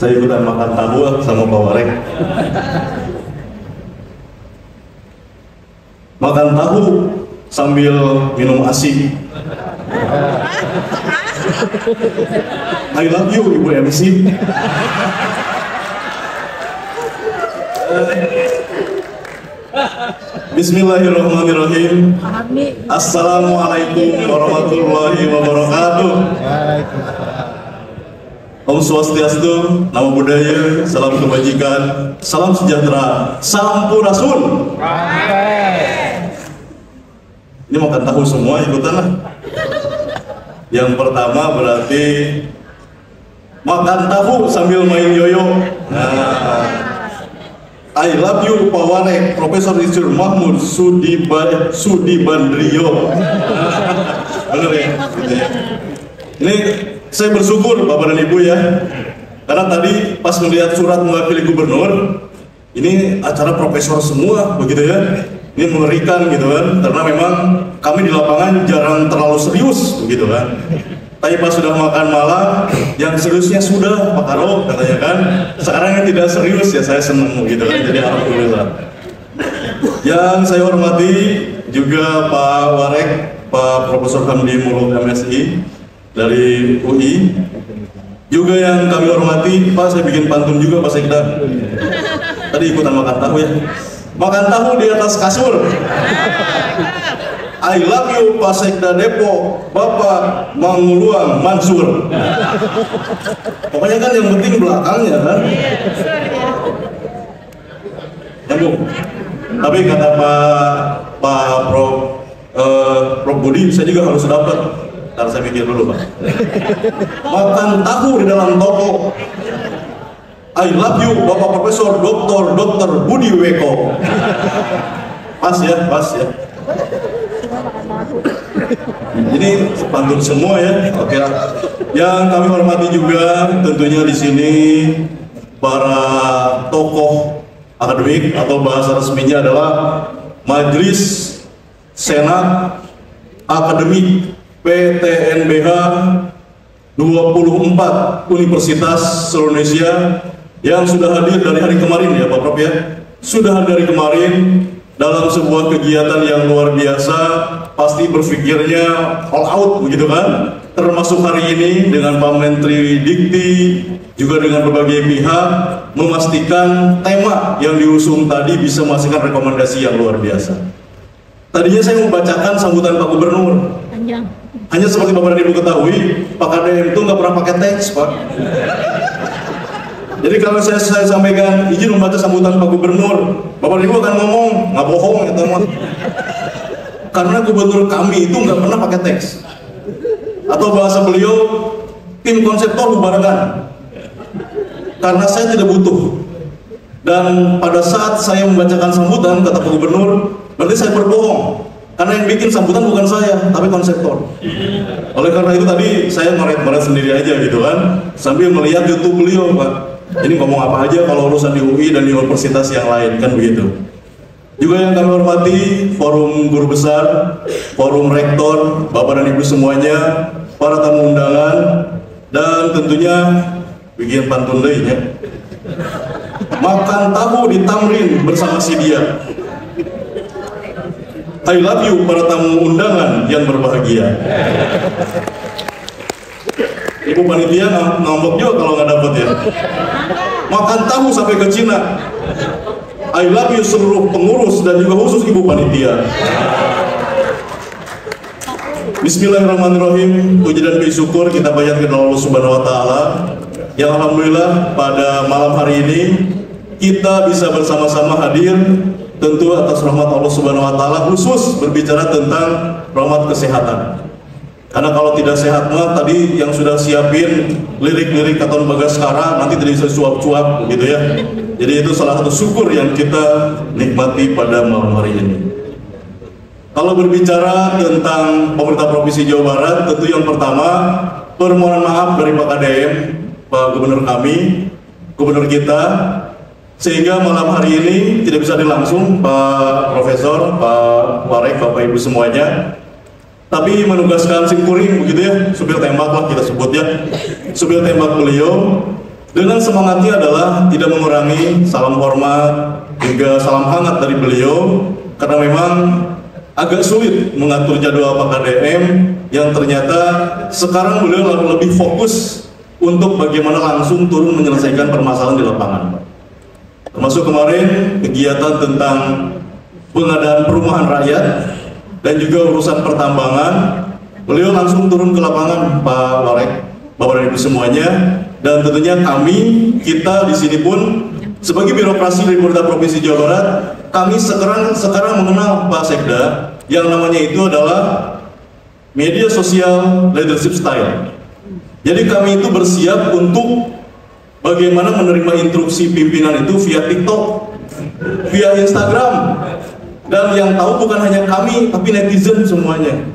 Saya ikutan makan tahu sama Pak Warek. Makan tahu sambil minum ASI. I love you, Ibu MC. Bismillahirrahmanirrahim. Assalamualaikum warahmatullahi wabarakatuh. Om Swastiastu, Namo Buddhaya, salam kebajikan, salam sejahtera, sampurasun. Ini makan tahu semua ikutan lah. Yang pertama berarti makan tahu sambil main yoyo. Nah, I love you Pak Warek, Profesor Rizur Mahmud Sudibandrio. Bener ya? Ini saya bersyukur Bapak dan Ibu ya, karena tadi pas melihat surat mewakili gubernur, ini acara profesor semua begitu ya. Ini mengerikan gitu kan, karena memang kami di lapangan jarang terlalu serius begitu kan. Tapi pas sudah makan malam, yang seriusnya sudah Pak Karo katanya kan. Sekarang yang tidak serius ya saya seneng gitu kan, jadi alhamdulillah. Yang saya hormati juga Pak Warek, Pak Profesor Hamdi Muluk MSI dari UI. Juga yang kami hormati, Pak saya bikin pantun juga Pak Sekda. Tadi ikutan makan tahu ya. Makan tahu di atas kasur. I love you Pak Sekda Depok, Bapak Manguluang Mansur. Pokoknya kan yang penting belakangnya kan. Nyambung. Tapi kata Pak Prof Budi, saya juga harus dapat. Ntar saya mikir dulu Pak. Makan tahu di dalam toko. I love you Bapak Profesor Dr. Budi Weko. Pas ya, pas ya. Ini pantun semua ya. Oke. Yang kami hormati juga tentunya di sini para tokoh akademik atau bahasa resminya adalah Majelis Senat Akademik PTNBH 24 Universitas seluruh Indonesia yang sudah hadir dari hari kemarin ya Pak Prof ya. Sudah hadir dari kemarin dalam sebuah kegiatan yang luar biasa, pasti berpikirnya all out begitu kan, termasuk hari ini dengan Pak Menteri Dikti juga dengan berbagai pihak memastikan tema yang diusung tadi bisa menghasilkan rekomendasi yang luar biasa. Tadinya saya membacakan sambutan Pak Gubernur, hanya seperti Bapak dan Ibu ketahui, Pak KDM itu nggak pernah pakai teks Pak. Jadi kalau saya sampaikan izin membaca sambutan Pak Gubernur, Bapak Ibu akan ngomong nggak bohong ya teman. Karena gubernur kami itu nggak pernah pakai teks. Atau bahasa beliau tim konseptor bubarkan. Karena saya tidak butuh. Dan pada saat saya membacakan sambutan kata Pak Gubernur, berarti saya berbohong. Karena yang bikin sambutan bukan saya, tapi konseptor. Oleh karena itu tadi saya ngoret-ngoret sendiri aja gitu kan, sambil melihat YouTube beliau Pak. Ini ngomong apa aja kalau urusan di UI dan di universitas yang lain kan begitu. Juga yang kami hormati forum guru besar, forum rektor, Bapak dan Ibu semuanya, para tamu undangan, dan tentunya bikin pantun lainnya. Makan tahu di Tamrin bersama si dia. I love you para tamu undangan yang berbahagia. Ibu panitia ngambek juga kalau nggak dapet ya. Makan tahu sampai ke Cina. I love you seluruh pengurus dan juga khusus ibu panitia. Bismillahirrahmanirrahim. Puji dan syukur kita panjatkan kepada Allah Subhanahu Wa Taala. Yang alhamdulillah pada malam hari ini kita bisa bersama-sama hadir tentu atas rahmat Allah Subhanahu Wa Taala, khusus berbicara tentang rahmat kesehatan. Karena kalau tidak sehat mah tadi yang sudah siapin lirik-lirik Katon Bagaskara nanti tidak bisa suap-suap gitu ya. Jadi itu salah satu syukur yang kita nikmati pada malam hari ini. Kalau berbicara tentang pemerintah Provinsi Jawa Barat, tentu yang pertama permohonan maaf dari Pak KDM, Pak Gubernur kami, Gubernur kita, sehingga malam hari ini tidak bisa dilangsung Pak Profesor, Pak Warek, Bapak Ibu semuanya. Tapi menugaskan simkuring begitu ya, supir tembak lah kita sebut ya, supir tembak beliau Dengan semangatnya adalah tidak mengurangi salam hormat hingga salam hangat dari beliau, karena memang agak sulit mengatur jadwal Pak KDM yang ternyata sekarang beliau lebih fokus untuk bagaimana langsung turun menyelesaikan permasalahan di lapangan. Termasuk kemarin kegiatan tentang pengadaan perumahan rakyat dan juga urusan pertambangan, beliau langsung turun ke lapangan, Pak Warek, Bapak dan Ibu semuanya. Dan tentunya kita di sini pun sebagai birokrasi dari pemerintah Provinsi Jawa Barat, kami sekarang mengenal Pak Sekda yang namanya itu adalah media sosial leadership style. Jadi kami itu bersiap untuk bagaimana menerima instruksi pimpinan itu via TikTok, via Instagram, dan yang tahu bukan hanya kami, tapi netizen semuanya.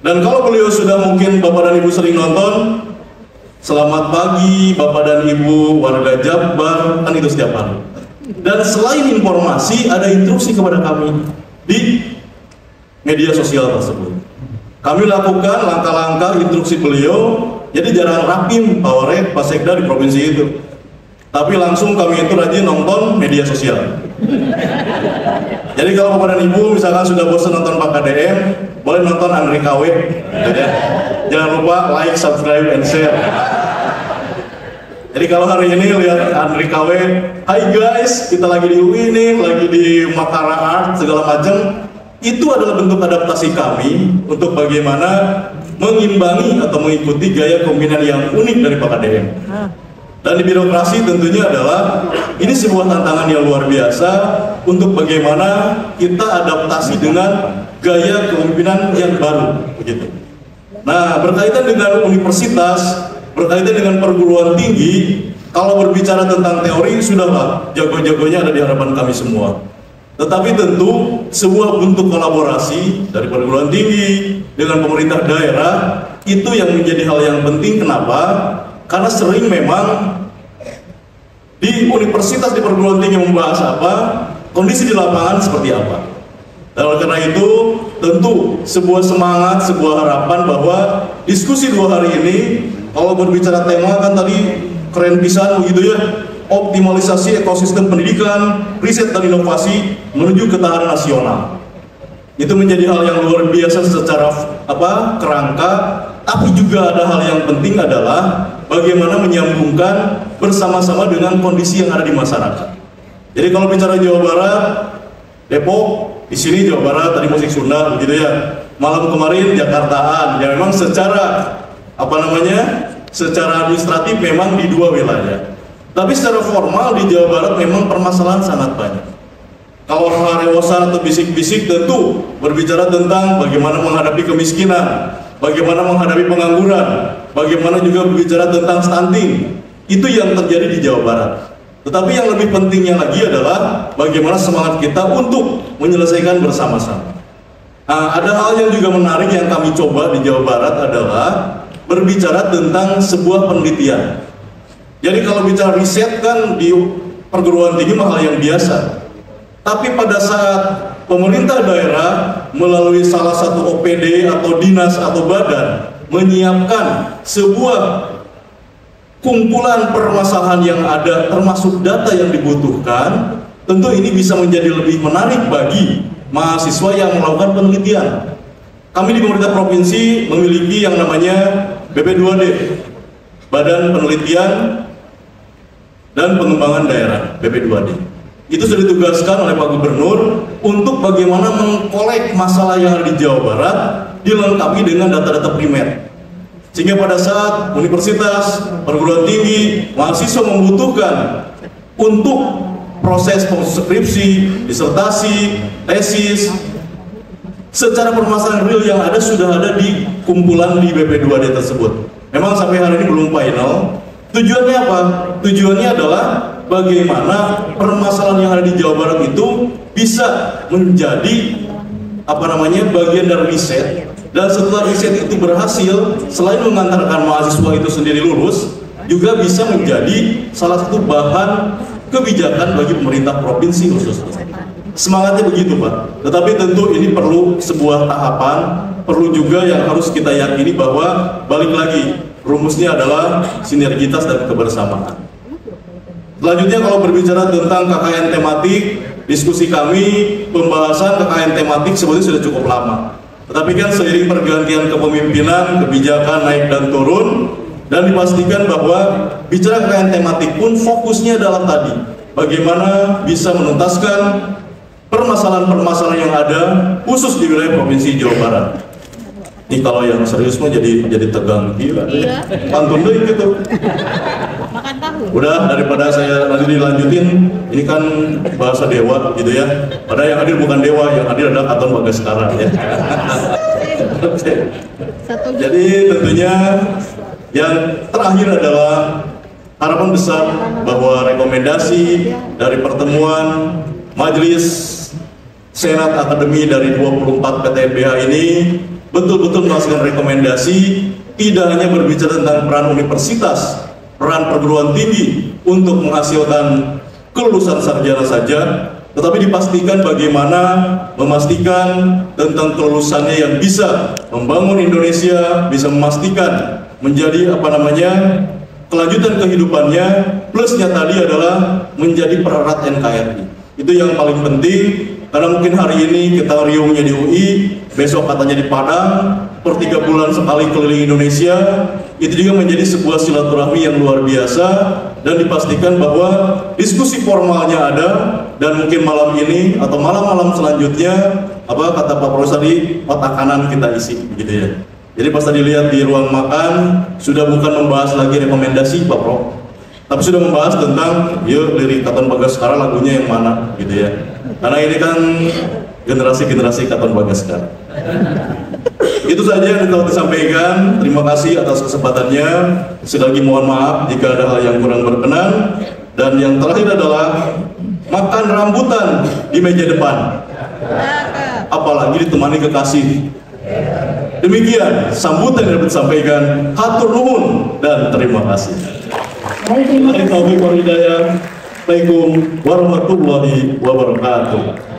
Dan kalau beliau sudah, mungkin Bapak dan Ibu sering nonton, selamat pagi Bapak dan Ibu warga Jakbar, kan itu setiap hari. Dan selain informasi, ada instruksi kepada kami di media sosial tersebut. Kami lakukan langkah-langkah instruksi beliau, jadi jarang rapim Pak Warek, Pak Sekda di provinsi itu. Tapi langsung kami itu rajin nonton media sosial. Jadi kalau Bapak dan Ibu misalkan sudah bosan nonton Pak KDM, boleh nonton Andri KW, gitu ya. Jangan lupa like, subscribe, and share. Jadi kalau hari ini lihat Andri KW, hai guys, kita lagi di UI nih, lagi di Makara Art, segala macam, itu adalah bentuk adaptasi kami untuk bagaimana mengimbangi atau mengikuti gaya kepemimpinan yang unik dari Pak KDM. Dan di birokrasi tentunya adalah ini sebuah tantangan yang luar biasa untuk bagaimana kita adaptasi dengan gaya kepemimpinan yang baru, begitu. Nah, berkaitan dengan universitas, berkaitan dengan perguruan tinggi, kalau berbicara tentang teori sudahlah jago-jagonya ada di hadapan kami semua. Tetapi tentu sebuah bentuk kolaborasi dari perguruan tinggi dengan pemerintah daerah itu yang menjadi hal yang penting. Kenapa? Karena sering memang di universitas, di perguruan tinggi membahas apa, kondisi di lapangan seperti apa. Dan oleh karena itu tentu sebuah semangat, sebuah harapan bahwa diskusi 2 hari ini, kalau berbicara tema kan tadi keren pisan begitu ya, optimalisasi ekosistem pendidikan, riset dan inovasi menuju ketahanan nasional. Itu menjadi hal yang luar biasa secara kerangka, tapi juga ada hal yang penting adalah bagaimana menyambungkan bersama-sama dengan kondisi yang ada di masyarakat. Jadi kalau bicara Jawa Barat, Depok, di sini Jawa Barat, tadi musik Sunda begitu ya. Malam kemarin Jakartaan, ya memang secara secara administratif memang di 2 wilayah. Tapi secara formal di Jawa Barat memang permasalahan sangat banyak. Kalau harewosan atau bisik-bisik tentu berbicara tentang bagaimana menghadapi kemiskinan, bagaimana menghadapi pengangguran, bagaimana juga berbicara tentang stunting. Itu yang terjadi di Jawa Barat. Tetapi yang lebih pentingnya lagi adalah bagaimana semangat kita untuk menyelesaikan bersama-sama. Nah, ada hal yang juga menarik yang kami coba di Jawa Barat adalah berbicara tentang sebuah penelitian. Jadi kalau bicara riset kan di perguruan tinggi hal yang biasa. Tapi pada saat pemerintah daerah melalui salah satu OPD atau dinas atau badan menyiapkan sebuah kumpulan permasalahan yang ada termasuk data yang dibutuhkan, tentu ini bisa menjadi lebih menarik bagi mahasiswa yang melakukan penelitian. Kami di pemerintah provinsi memiliki yang namanya BP2D, Badan Penelitian dan Pengembangan Daerah, BP2D. Itu sudah ditugaskan oleh Pak Gubernur untuk bagaimana mengkolek masalah yang ada di Jawa Barat dilengkapi dengan data-data primer. Sehingga pada saat universitas, perguruan tinggi, mahasiswa membutuhkan untuk proses skripsi, disertasi, tesis, secara permasalahan real yang ada sudah ada di kumpulan di BP2D tersebut. Memang sampai hari ini belum final. Tujuannya apa? Tujuannya adalah bagaimana permasalahan yang ada di Jawa Barat itu bisa menjadi bagian dari riset, dan setelah riset itu berhasil, selain mengantarkan mahasiswa itu sendiri lulus, juga bisa menjadi salah satu bahan kebijakan bagi pemerintah provinsi khususnya. Semangatnya begitu, Pak. Tetapi tentu ini perlu sebuah tahapan, perlu juga yang harus kita yakini bahwa balik lagi rumusnya adalah sinergitas dan kebersamaan. Selanjutnya kalau berbicara tentang KKN tematik, diskusi kami, pembahasan KKN tematik sebetulnya sudah cukup lama. Tetapi kan seiring pergantian kepemimpinan, kebijakan naik dan turun, dan dipastikan bahwa bicara KKN tematik pun fokusnya adalah tadi, bagaimana bisa menuntaskan permasalahan-permasalahan yang ada khusus di wilayah Provinsi Jawa Barat. Ini kalau yang serius mah jadi tegang gila. Iya. Pantun deh gitu. Makan tahu. Udah daripada saya nanti dilanjutin, ini kan bahasa dewa gitu ya. Padahal yang hadir bukan dewa, yang hadir adalah Katon Bagaskara ya. Jadi tentunya yang terakhir adalah harapan besar bahwa rekomendasi dari pertemuan Majelis Senat Akademi dari 24 PTBH ini betul-betul menghasilkan rekomendasi, tidak hanya berbicara tentang peran universitas, peran perguruan tinggi untuk menghasilkan kelulusan sarjana saja, tetapi dipastikan bagaimana memastikan tentang kelulusannya yang bisa membangun Indonesia, bisa memastikan menjadi kelanjutan kehidupannya, plusnya tadi adalah menjadi pererat NKRI. Itu yang paling penting. Karena mungkin hari ini kita riungnya di UI, besok katanya di Padang, per 3 bulan sekali keliling Indonesia, itu juga menjadi sebuah silaturahmi yang luar biasa, dan dipastikan bahwa diskusi formalnya ada, dan mungkin malam ini atau malam-malam selanjutnya, kata Pak Prof tadi, otak kanan kita isi, gitu ya. Jadi pas tadi lihat di ruang makan, sudah bukan membahas lagi rekomendasi Pak Prof, tapi sudah membahas tentang, yuk lirik Katon Bagaskara lagunya yang mana, gitu ya. Karena ini kan generasi-generasi Katon Bagaskara. Itu saja yang dapat disampaikan. Terima kasih atas kesempatannya. Sekali lagi mohon maaf jika ada hal yang kurang berkenan. Dan yang terakhir adalah makan rambutan di meja depan, apalagi ditemani kekasih. Demikian sambutan yang dapat disampaikan. Hatur nuhun dan terima kasih. Assalamualaikum warahmatullahi wabarakatuh.